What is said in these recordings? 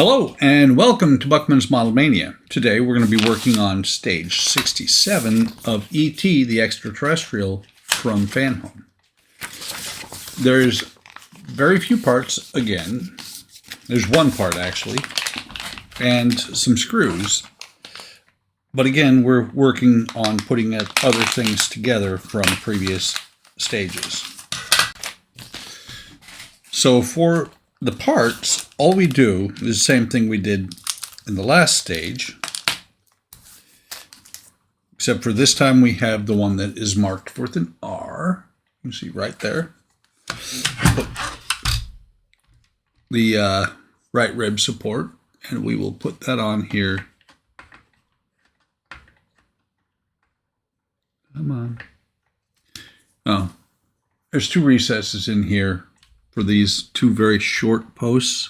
Hello and welcome to Buckman's Model Mania. Today we're going to be working on stage 67 of E.T. the Extra-Terrestrial from Fanhome. There's very few parts again. There's one part actually, and some screws. But again, we're working on putting other things together from previous stages. So for the parts, all we do is the same thing we did in the last stage, except for this time we have the one that is marked with an R. You can see right there. Put the right rib support, and we will put that on here. Come on. Oh, there's two recesses in here for these two very short posts.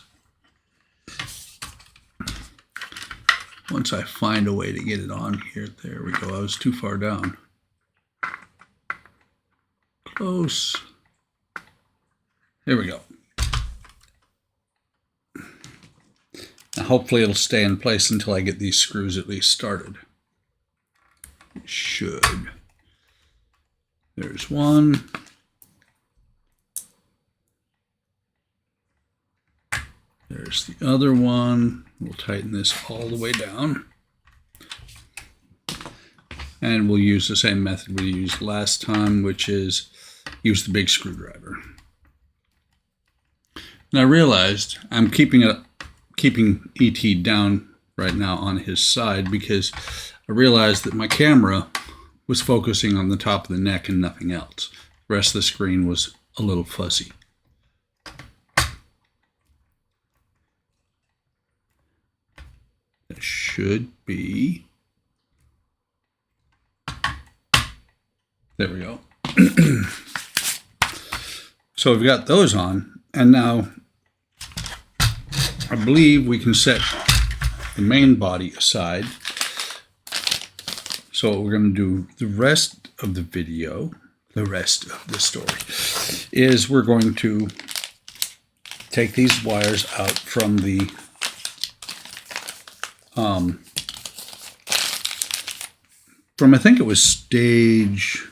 Once I find a way to get it on here, there we go. I was too far down. Close. There we go. Now hopefully it'll stay in place until I get these screws at least started. It should. There's one. There's the other one. We'll tighten this all the way down. And we'll use the same method we used last time, which is use the big screwdriver. And I realized I'm keeping E.T. down right now on his side because I realized that my camera was focusing on the top of the neck and nothing else. The rest of the screen was a little fuzzy. That should be. There we go. So we've got those on, and now I believe we can set the main body aside. So what we're going to do the rest of the video, the rest of the story, is we're going to take these wires out from the from I think it was stage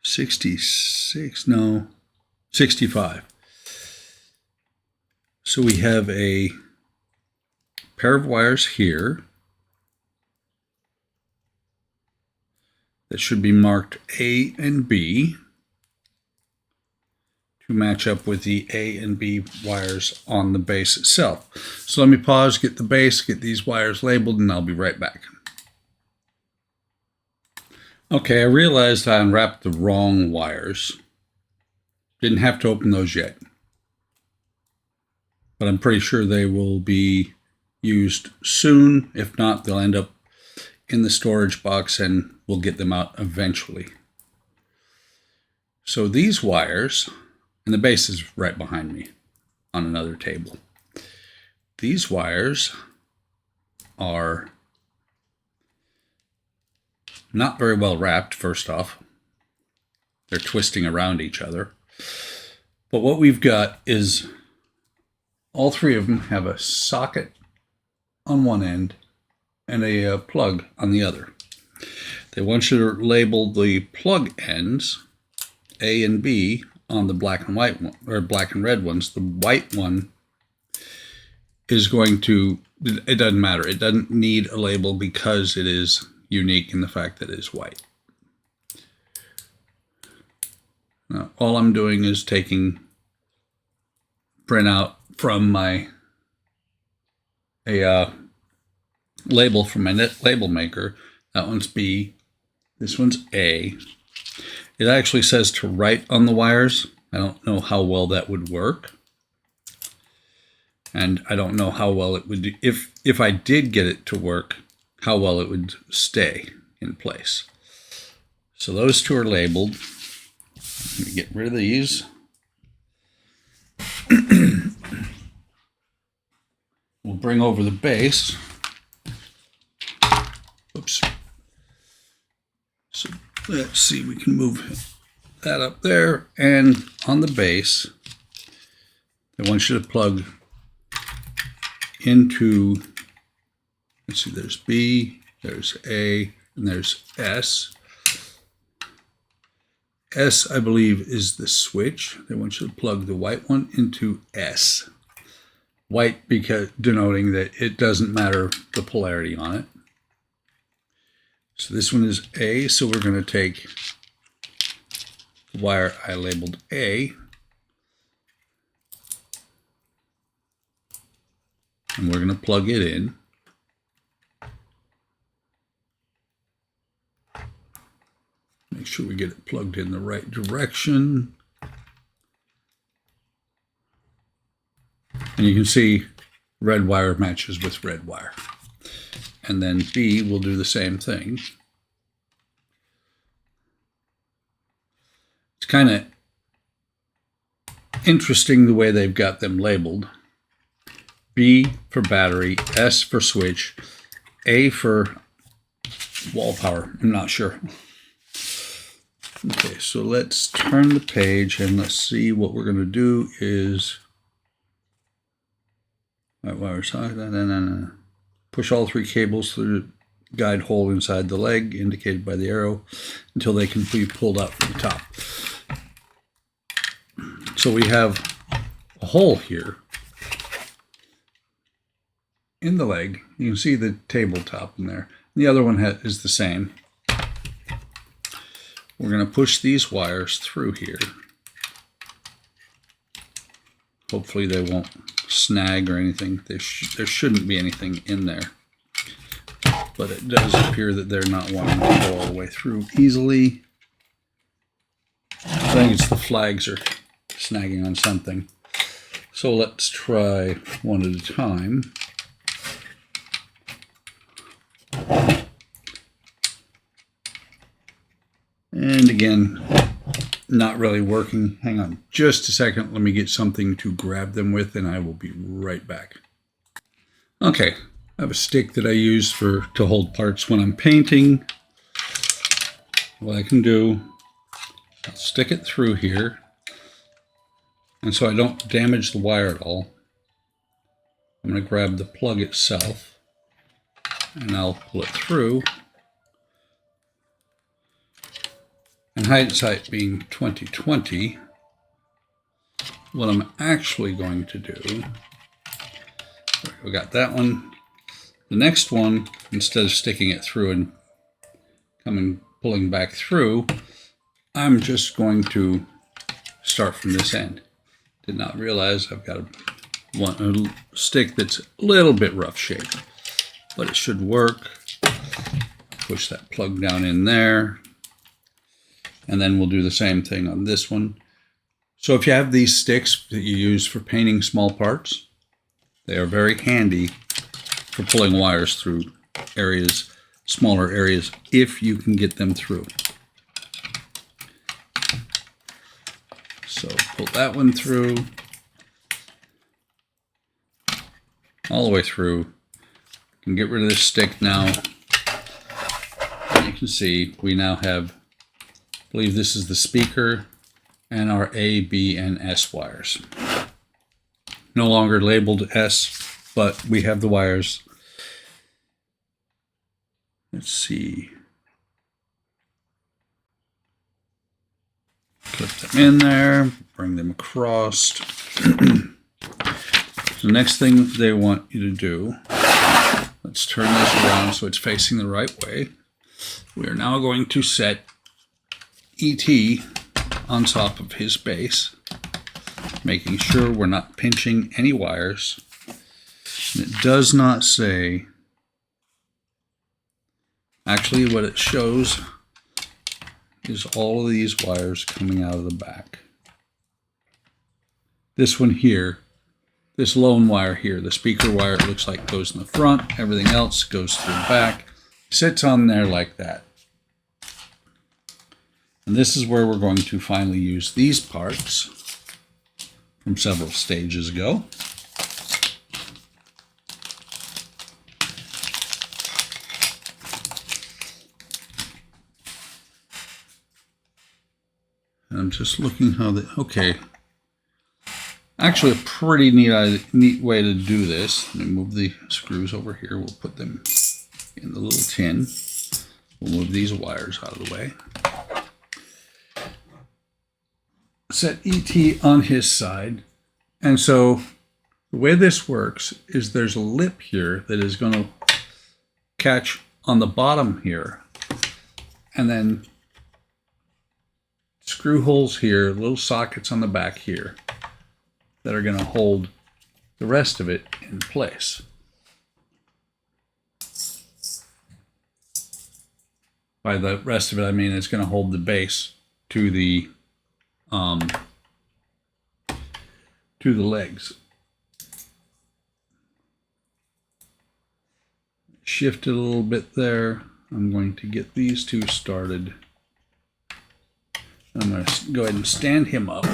66, no, 65. So we have a pair of wires here that should be marked A and B to match up with the A and B wires on the base itself. So let me pause, get the base, get these wires labeled, and I'll be right back. Okay, I realized I unwrapped the wrong wires. Didn't have to open those yet, but I'm pretty sure they will be used soon. If not, they'll end up in the storage box and we'll get them out eventually. So these wires, and the base is right behind me on another table. These wires are not very well wrapped, first off. They're twisting around each other. But what we've got is all three of them have a socket on one end and a plug on the other. They want you to label the plug ends, A and B, on the black and white one, or black and red ones. The white one is going to, it doesn't matter. It doesn't need a label because it is unique in the fact that it is white. Now, all I'm doing is taking printout from my label from my label maker. That one's B. This one's A. It actually says to write on the wires. I don't know how well that would work. And I don't know how well it would do, if I did get it to work, how well it would stay in place. So those two are labeled. Let me get rid of these. We'll bring over the base. Oops. So let's see, we can move that up there, and on the base they want you to plug into, let's see, there's B, there's A, and there's S. S, I believe, is the switch. They want you to plug the white one into S. White because denoting that it doesn't matter the polarity on it. So this one is A, so we're going to take the wire I labeled A, and we're going to plug it in. Make sure we get it plugged in the right direction. And you can see red wire matches with red wire. And then B will do the same thing. It's kind of interesting the way they've got them labeled. B for battery, S for switch, A for wall power. I'm not sure. Okay, so let's turn the page and let's see what we're going to do is push all three cables through the guide hole inside the leg indicated by the arrow until they can be pulled out from the top. So we have a hole here in the leg. You can see the tabletop in there. The other one is the same. We're going to push these wires through here. Hopefully they won't snag or anything. There shouldn't be anything in there. But it does appear that they're not wanting to go all the way through easily. I think it's the flags are snagging on something. So let's try one at a time. And again, not really working. Hang on just a second. Let me get something to grab them with and I will be right back. Okay, I have a stick that I use to hold parts when I'm painting. What I can do, I'll stick it through here. And so I don't damage the wire at all. I'm going to grab the plug itself and I'll pull it through. And hindsight being 2020, what I'm actually going to do, we got that one. The next one, instead of sticking it through and pulling back through, I'm just going to start from this end. Did not realize I've got a stick that's a little bit rough shaped, but it should work. Push that plug down in there. And then we'll do the same thing on this one. So if you have these sticks that you use for painting small parts, they are very handy for pulling wires through areas, smaller areas, if you can get them through. So pull that one through, all the way through. You can get rid of this stick now. And you can see we now have, I believe this is the speaker and our A, B, and S wires. No longer labeled S, but we have the wires. Let's see. Clip them in there, bring them across. The next thing they want you to do, let's turn this around so it's facing the right way. We are now going to set E.T. on top of his base, making sure we're not pinching any wires. And it does not say, actually what it shows is all of these wires coming out of the back. This one here, this lone wire here, the speaker wire, it looks like goes in the front, everything else goes through the back, sits on there like that. And this is where we're going to finally use these parts from several stages ago. And I'm just looking how okay. Actually, a pretty neat way to do this. Let me move the screws over here. We'll put them in the little tin. We'll move these wires out of the way. Set ET on his side. And so the way this works is there's a lip here that is going to catch on the bottom here. And then screw holes here, little sockets on the back here that are going to hold the rest of it in place. By the rest of it, I mean it's going to hold the base to the legs. Shift it a little bit there. I'm going to get these two started. I'm going to go ahead and stand him up.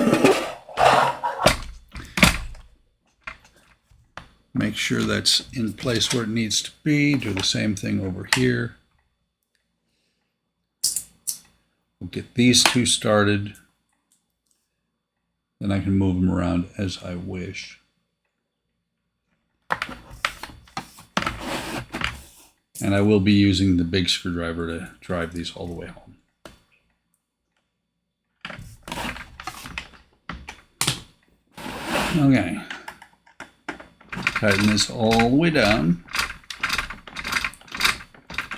Make sure that's in place where it needs to be. Do the same thing over here. We'll get these two started. Then I can move them around as I wish. And I will be using the big screwdriver to drive these all the way home. Okay. Tighten this all the way down.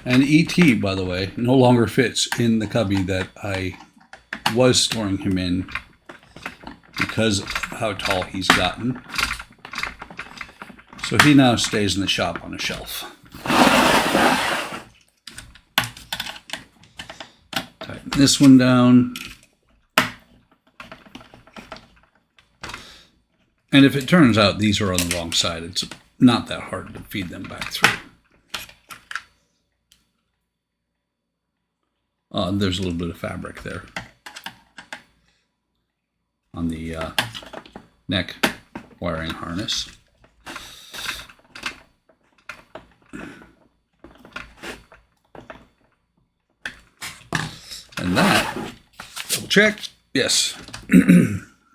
And ET, by the way, no longer fits in the cubby that I was storing him in because of how tall he's gotten. So he now stays in the shop on a shelf. Tighten this one down. And if it turns out these are on the wrong side, it's not that hard to feed them back through. There's a little bit of fabric there on the neck wiring harness. And that, double check, yes,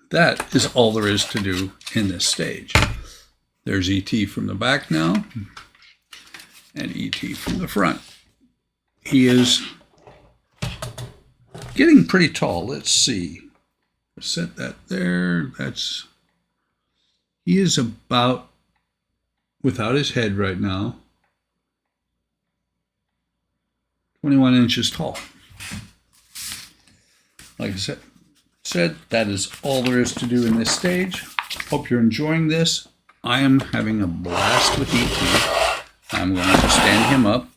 that is all there is to do in this stage. There's ET from the back now, and ET from the front. He is getting pretty tall. Let's see. Set that there. He is about, without his head right now, 21 inches tall. Like I said, that is all there is to do in this stage. Hope you're enjoying this. I am having a blast with ET. I'm going to stand him up.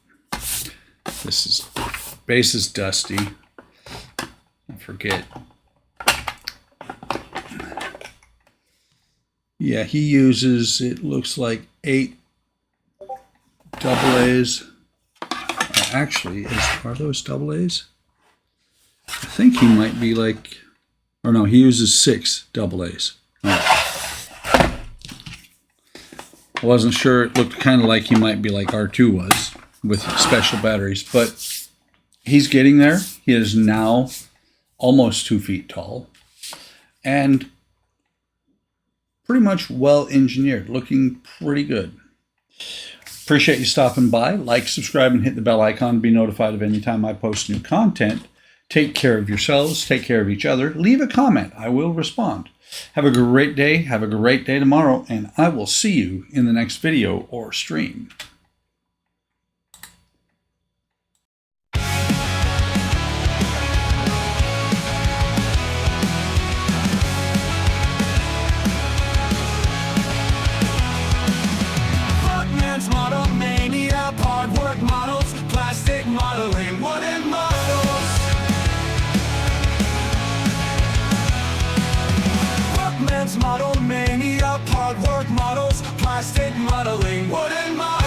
This base is dusty. I forget. Yeah, he uses, it looks like 8 double A's. Actually, are those double A's? I think he might be like, or no, he uses 6 double A's. Right. I wasn't sure. It looked kind of like he might be like R2 was with special batteries, but he's getting there. He is now almost 2 feet tall and pretty much well engineered, looking pretty good. Appreciate you stopping by. Like, subscribe, and hit the bell icon to be notified of any time I post new content. Take care of yourselves. Take care of each other. Leave a comment. I will respond. Have a great day. Have a great day tomorrow, and I will see you in the next video or stream. Model mania, hard work models, plastic modeling, wooden models. Workman's model mania, hard work models, plastic modeling, wooden models.